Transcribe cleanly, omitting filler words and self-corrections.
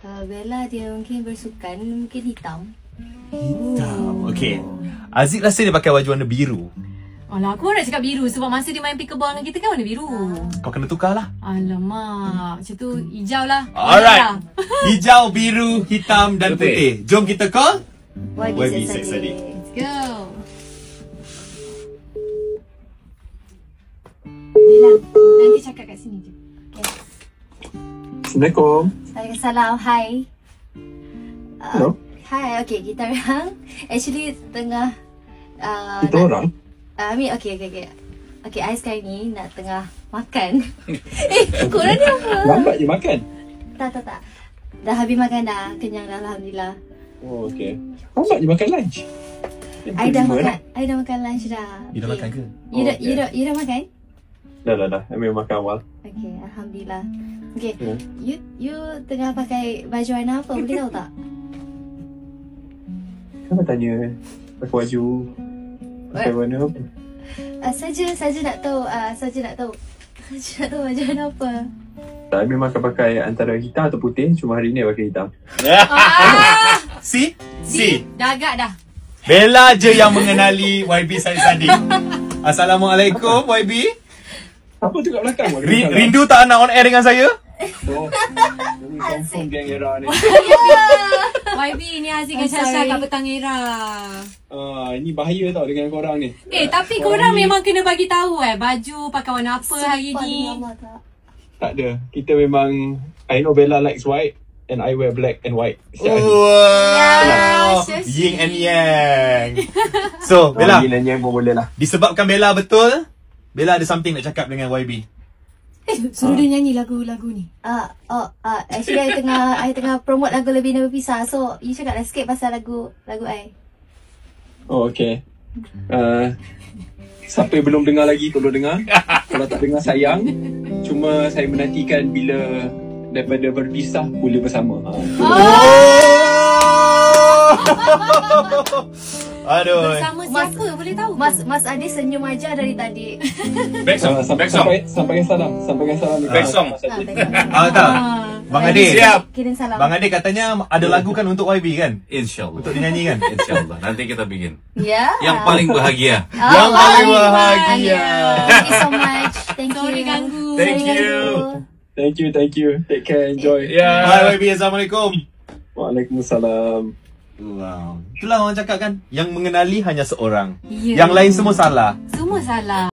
Bella dia mungkin bersukan, mungkin hitam. Hitam. Okay. Aziz rasa dia pakai baju warna biru. Alah, aku nak cakap biru sebab masa dia main pickleball dengan kita kan warna biru. Kau kena tukar lah. Alamak, macam tu hijau lah. Alright. Hijau, biru, hitam dan putih. Jom kita call YB Sex Addict. Let's go. Bella, nanti cakap kat sini je. Okay. Assalamualaikum. Waalaikumsalam. Hai. Hello. Hai, okay, kita orang actually tengah Kita orang? Okay. Okay, I sekarang ni nak tengah makan. Korang ni apa? Lambat je makan. Tak. Dah habis makan dah. Kenyang dah, Alhamdulillah. Oh, okay. Lambat je makan lunch. I dah makan lunch dah. You dah makan ke? You dah makan? Dah. Ambil makan awal. Okay, Alhamdulillah. Okay, you tengah pakai baju warna apa? Boleh tahu tak? Kenapa tanya pakai baju pakai warna apa? Saja nak tahu baju warna apa. Tak, memang akan pakai antara hitam atau putih. Cuma hari ni pakai hitam. Si? Dah agak dah. Bella je yang mengenali YB Sex Addict. Assalamualaikum YB. Apa tu kat belakang? Rindu tak nak on air dengan saya? Oh, ini confirm geng era ni. YB ni Aziz dengan Syasha kat petang era. Ini bahaya tau dengan korang ni. Tapi korang memang kena bagi tahu baju pakai warna apa hari ni. Tak ada. Kita memang, I know Bella likes white and I wear black and white. Wow. Yin and yang. So Bella, Yin and yang pun boleh lah. disebabkan Bella betul, Bella ada something nak cakap dengan YB. Suruh dia nyanyi lagu ni. Actually I tengah promote lagu Lebih Daripada Pisah. So you cakap lah sikit pasal lagu I. Oh, okay. Siapa yang belum dengar lagi, tolong dengar. Kalau tak dengar, sayang. Cuma saya menantikan bila daripada berpisah boleh bersama. Aduh. Bersama siapa boleh tahu? Mas Adi senyum aja dari tadi. Back song. Sampaikan salam. Back song. Tak. Bang Ade. Siap. Kirim salam. Bang Ade katanya ada lagu kan untuk YB kan? InsyaAllah. Untuk dinyanyi kan? InsyaAllah. Nanti kita bikin. Ya. Yang paling bahagia. Yang paling bahagia. Thank you so much. Thank you. Sorry ganggu. Thank you. Thank you. Take care. Enjoy. Bye YB. Assalamualaikum. Waalaikumsalam. Wow. Itulah orang cakap kan, yang mengenali hanya seorang. Yeah. Yang lain semua salah. Semua salah.